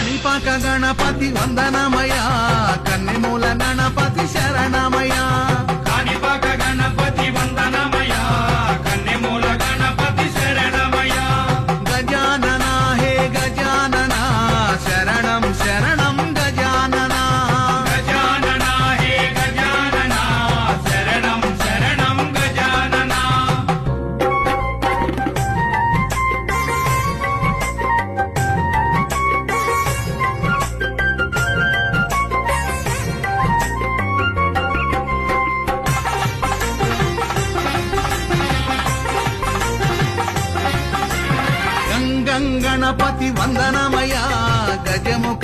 కాణిపాక గణపతి వందనమయ కన్నెమూల గణపతి శరణమయ కాణిపాక గణపతి వందనమయ కన్నెమూల గణపతి శరణమయ గజానన హే గజానన శరణం శరణం గజానన గజానన హే గజానన శరణం శరణం గజానన గంగం గణపతి వందనమయ గజముఖ